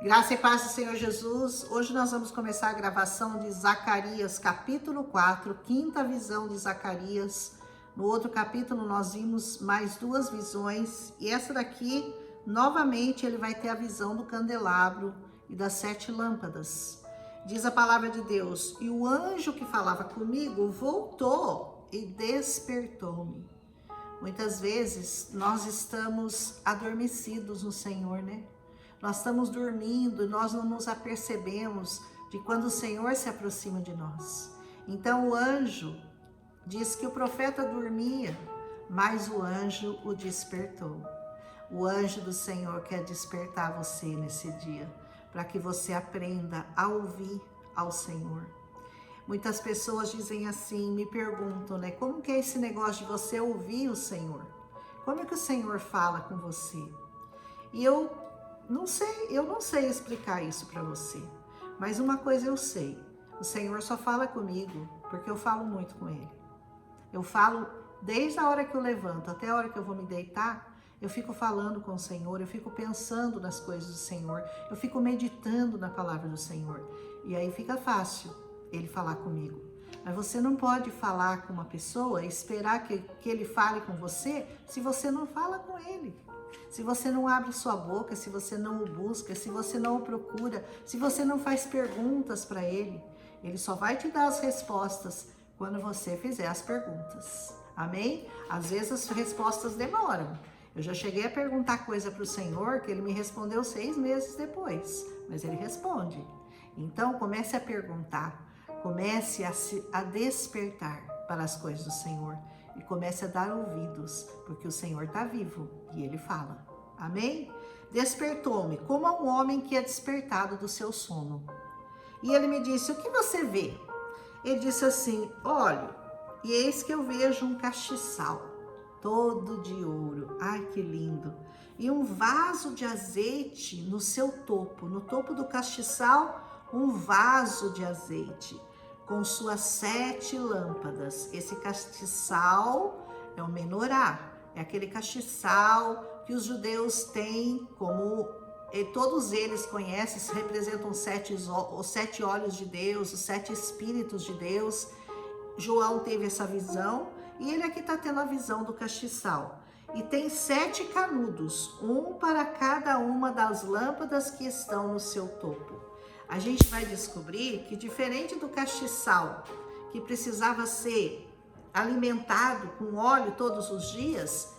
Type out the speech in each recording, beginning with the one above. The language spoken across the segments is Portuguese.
Graça e paz do Senhor Jesus. Hoje nós vamos começar a gravação de Zacarias, capítulo 4, quinta visão de Zacarias. No outro capítulo nós vimos mais duas visões e essa daqui, novamente, ele vai ter a visão do candelabro e das 7 lâmpadas. Diz a palavra de Deus: e o anjo que falava comigo voltou e despertou-me. Muitas vezes nós estamos adormecidos no Senhor, né? Nós estamos dormindo, nós não nos apercebemos de quando o Senhor se aproxima de nós. Então o anjo diz que o profeta dormia, mas o anjo o despertou. O anjo do Senhor quer despertar você nesse dia, para que você aprenda a ouvir ao Senhor. Muitas pessoas dizem assim, me perguntam, né? Como que é esse negócio de você ouvir o Senhor? Como é que o Senhor fala com você? E eu não sei explicar isso para você, mas uma coisa eu sei, o Senhor só fala comigo porque eu falo muito com Ele. Eu falo desde a hora que eu levanto até a hora que eu vou me deitar, eu fico falando com o Senhor, eu fico pensando nas coisas do Senhor, eu fico meditando na palavra do Senhor, e aí fica fácil Ele falar comigo. Mas você não pode falar com uma pessoa e esperar que Ele fale com você se você não fala com Ele. Se você não abre sua boca, se você não o busca, se você não o procura, se você não faz perguntas para Ele, Ele só vai te dar as respostas quando você fizer as perguntas. Amém? Às vezes as respostas demoram. Eu já cheguei a perguntar coisa para o Senhor que Ele me respondeu 6 meses depois, mas Ele responde. Então comece a perguntar, comece a despertar para as coisas do Senhor. E comece a dar ouvidos, porque o Senhor está vivo e Ele fala. Amém? Despertou-me como a um homem que é despertado do seu sono. E Ele me disse, o que você vê? Ele disse assim, olhe, e eis que eu vejo um castiçal, todo de ouro. Ai, que lindo! E um vaso de azeite no seu topo. No topo do castiçal, um vaso de azeite, com suas 7 lâmpadas. Esse castiçal é o menorá, é aquele castiçal que os judeus têm como, todos eles conhecem, representam os 7 olhos de Deus, os 7 espíritos de Deus. João teve essa visão e ele aqui está tendo a visão do castiçal. E tem 7 canudos, um para cada uma das lâmpadas que estão no seu topo. A gente vai descobrir que, diferente do castiçal, que precisava ser alimentado com óleo todos os dias,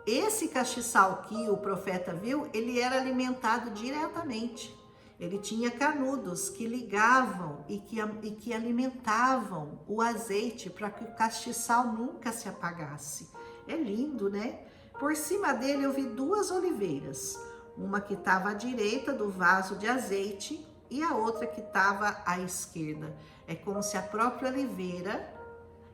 esse castiçal que o profeta viu, ele era alimentado diretamente. Ele tinha canudos que ligavam e que alimentavam o azeite para que o castiçal nunca se apagasse. É lindo, né? Por cima dele eu vi 2 oliveiras, uma que estava à direita do vaso de azeite e a outra que estava à esquerda. É como se a própria oliveira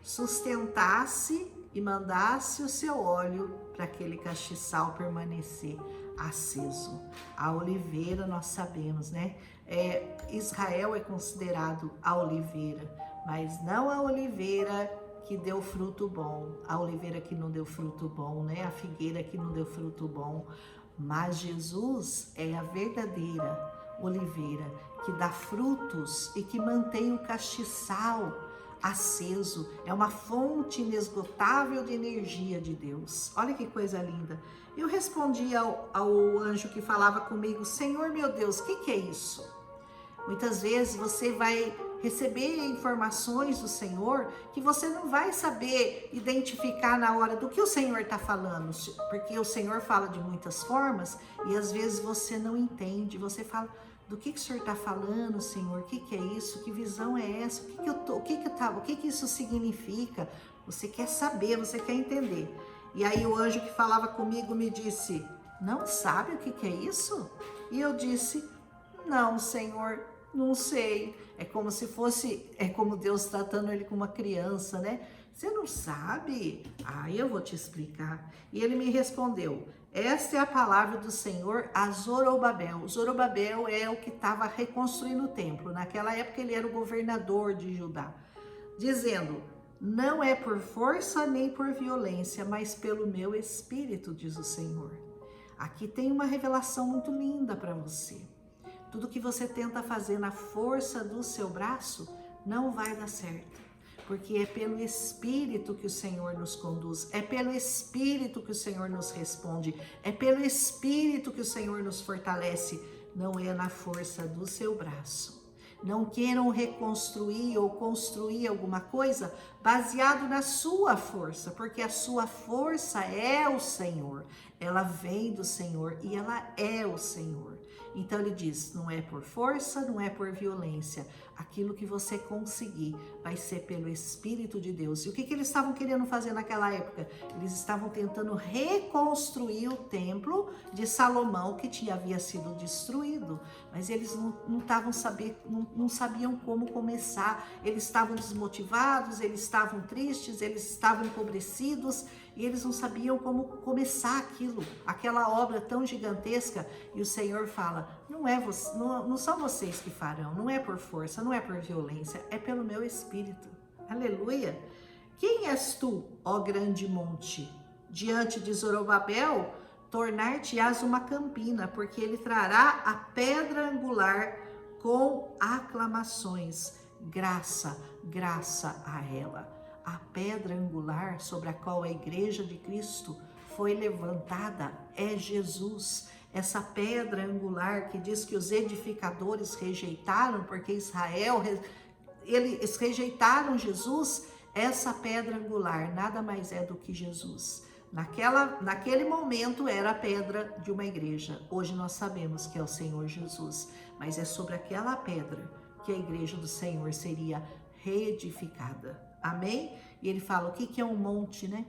sustentasse e mandasse o seu óleo para aquele castiçal permanecer aceso. A oliveira, nós sabemos, né? Israel é considerado a oliveira, mas não a oliveira que deu fruto bom, a oliveira que não deu fruto bom, né? A figueira que não deu fruto bom. Mas Jesus é a verdadeira oliveira que dá frutos e que mantém o castiçal aceso. É uma fonte inesgotável de energia de Deus. Olha que coisa linda. Eu respondi ao anjo que falava comigo, Senhor meu Deus, o que é isso? Muitas vezes você vai receber informações do Senhor que você não vai saber identificar na hora do que o Senhor está falando, porque o Senhor fala de muitas formas e às vezes você não entende, você fala, do que o Senhor está falando, Senhor? O que é isso? Que visão é essa? O que isso significa? Você quer saber, você quer entender. E aí o anjo que falava comigo me disse, não sabe o que é isso? E eu disse, não, Senhor, não sei. É como Deus tratando ele como uma criança, né? Você não sabe? Eu vou te explicar. E ele me respondeu, esta é a palavra do Senhor a Zorobabel. Zorobabel é o que estava reconstruindo o templo. Naquela época ele era o governador de Judá. Dizendo, não é por força nem por violência, mas pelo meu espírito, diz o Senhor. Aqui tem uma revelação muito linda para você. Tudo que você tenta fazer na força do seu braço não vai dar certo. Porque é pelo Espírito que o Senhor nos conduz, é pelo Espírito que o Senhor nos responde, é pelo Espírito que o Senhor nos fortalece, não é na força do seu braço. Não queiram reconstruir ou construir alguma coisa baseado na sua força, porque a sua força é o Senhor, ela vem do Senhor e ela é o Senhor. Então ele diz, não é por força, não é por violência, aquilo que você conseguir vai ser pelo Espírito de Deus. E o que eles estavam querendo fazer naquela época? Eles estavam tentando reconstruir o templo de Salomão que havia sido destruído, mas eles não sabiam como começar, eles estavam desmotivados, eles estavam tristes, eles estavam empobrecidos e eles não sabiam como começar aquela obra tão gigantesca. E o Senhor fala, não são vocês que farão, não é por força, não é por violência, é pelo meu Espírito. Aleluia! Quem és tu, ó grande monte? Diante de Zorobabel, tornar-te-ás uma campina, porque ele trará a pedra angular com aclamações. Graça, graça a ela. A pedra angular sobre a qual a igreja de Cristo foi levantada é Jesus. Essa pedra angular que diz que os edificadores rejeitaram, porque eles rejeitaram Jesus, essa pedra angular nada mais é do que Jesus. Naquele momento era a pedra de uma igreja, hoje nós sabemos que é o Senhor Jesus, mas é sobre aquela pedra que a igreja do Senhor seria reedificada. Amém? E ele fala, o que é um monte, né?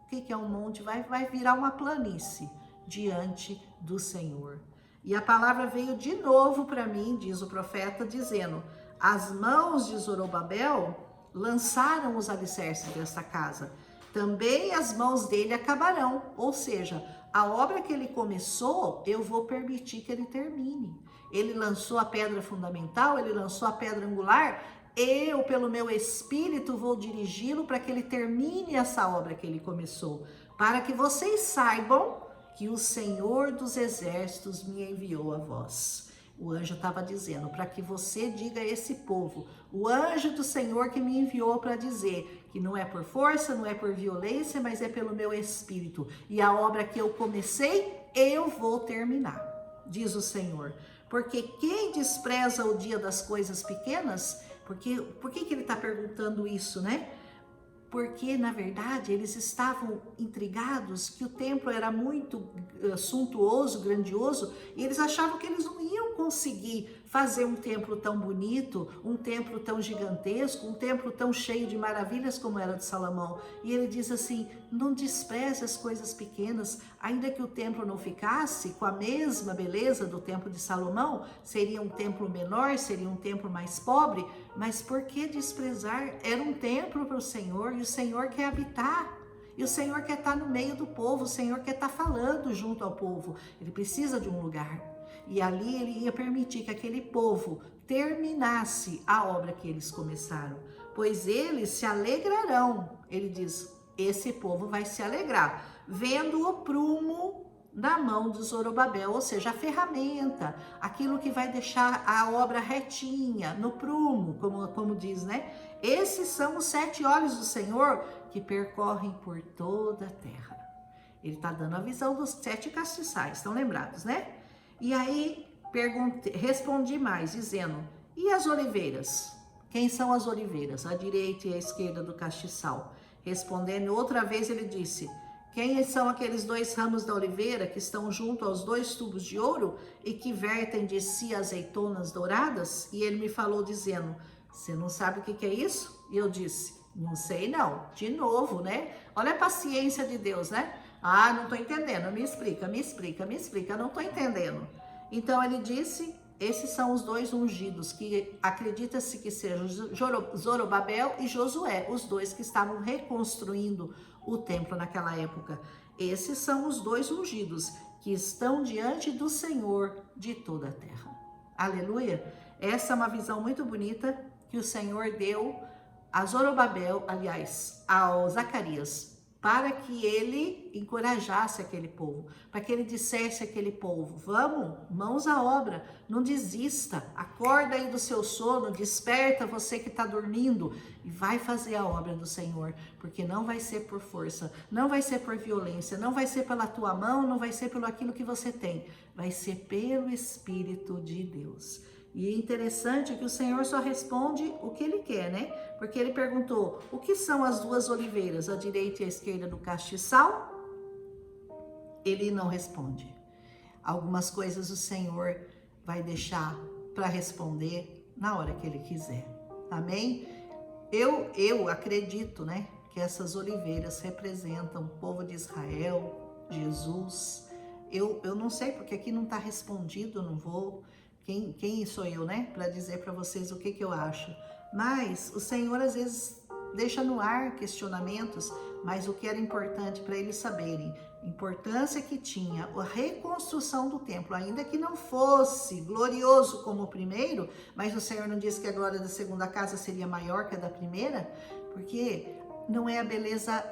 O que é um monte? Vai virar uma planície diante do Senhor. E a palavra veio de novo para mim, diz o profeta, dizendo, as mãos de Zorobabel lançaram os alicerces desta casa, também as mãos dele acabarão, ou seja, a obra que ele começou, eu vou permitir que ele termine. Ele lançou a pedra fundamental, ele lançou a pedra angular, eu, pelo meu Espírito, vou dirigi-lo para que ele termine essa obra que ele começou, para que vocês saibam que o Senhor dos Exércitos me enviou a vós. O anjo estava dizendo, para que você diga a esse povo, o anjo do Senhor que me enviou para dizer que não é por força, não é por violência, mas é pelo meu Espírito. E a obra que eu comecei, eu vou terminar, diz o Senhor. Porque quem despreza o dia das coisas pequenas, por que ele está perguntando isso, né? Porque, na verdade, eles estavam intrigados que o templo era muito suntuoso, grandioso, e eles achavam que eles não iam conseguir fazer um templo tão bonito, um templo tão gigantesco, um templo tão cheio de maravilhas como era de Salomão. E ele diz assim, não despreze as coisas pequenas, ainda que o templo não ficasse com a mesma beleza do templo de Salomão, seria um templo menor, seria um templo mais pobre, mas por que desprezar? Era um templo para o Senhor, e o Senhor quer habitar. E o Senhor quer estar no meio do povo, o Senhor quer estar falando junto ao povo. Ele precisa de um lugar. E ali ele ia permitir que aquele povo terminasse a obra que eles começaram. Pois eles se alegrarão. Ele diz, esse povo vai se alegrar, vendo o prumo na mão de Zorobabel, ou seja, a ferramenta, aquilo que vai deixar a obra retinha, no prumo, como diz, né? Esses são os 7 olhos do Senhor que percorrem por toda a terra. Ele está dando a visão dos 7 castiçais, estão lembrados, né? E aí respondi mais, dizendo, e as oliveiras? Quem são as oliveiras? A direita e a esquerda do castiçal. Respondendo outra vez ele disse, quem são aqueles 2 ramos da oliveira que estão junto aos 2 tubos de ouro e que vertem de si azeitonas douradas? E ele me falou dizendo, você não sabe o que é isso? E eu disse, não sei não. De novo, né? Olha a paciência de Deus, né? Ah, não estou entendendo, me explica, não estou entendendo. Então ele disse, esses são os 2 ungidos, que acredita-se que sejam Zorobabel e Josué, os 2 que estavam reconstruindo o templo naquela época. Esses são os 2 ungidos, que estão diante do Senhor de toda a terra. Aleluia! Essa é uma visão muito bonita que o Senhor deu a Zorobabel, aliás, ao Zacarias. para que ele encorajasse aquele povo, para que ele dissesse àquele povo: vamos, mãos à obra, não desista, acorda aí do seu sono, desperta você que está dormindo e vai fazer a obra do Senhor, porque não vai ser por força, não vai ser por violência, não vai ser pela tua mão, não vai ser pelo aquilo que você tem, vai ser pelo Espírito de Deus. E é interessante que o Senhor só responde o que Ele quer, né? Porque Ele perguntou: o que são as duas oliveiras, a direita e a esquerda do castiçal? Ele não responde. Algumas coisas o Senhor vai deixar para responder na hora que Ele quiser. Amém? Eu acredito, né? Que essas oliveiras representam o povo de Israel, Jesus. Eu não sei porque aqui não está respondido, não vou... Quem sou eu, né, para dizer para vocês o que eu acho? Mas o Senhor às vezes deixa no ar questionamentos, mas o que era importante para eles saberem, a importância que tinha a reconstrução do templo, ainda que não fosse glorioso como o primeiro, mas o Senhor não disse que a glória da segunda casa seria maior que a da primeira, porque não é a beleza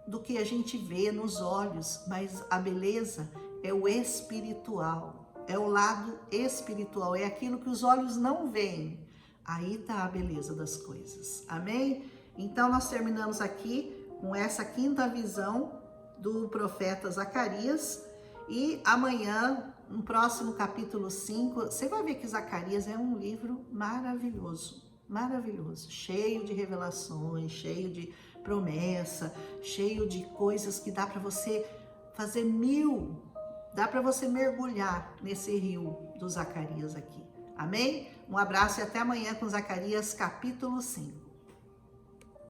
do que a gente vê nos olhos, mas a beleza é o espiritual. É o lado espiritual, é aquilo que os olhos não veem. Aí está a beleza das coisas. Amém? Então nós terminamos aqui com essa quinta visão do profeta Zacarias. E amanhã, no próximo capítulo 5, você vai ver que Zacarias é um livro maravilhoso. Maravilhoso, cheio de revelações, cheio de promessa, cheio de coisas que dá para você fazer dá para você mergulhar nesse rio do Zacarias aqui. Amém? Um abraço e até amanhã com Zacarias capítulo 5.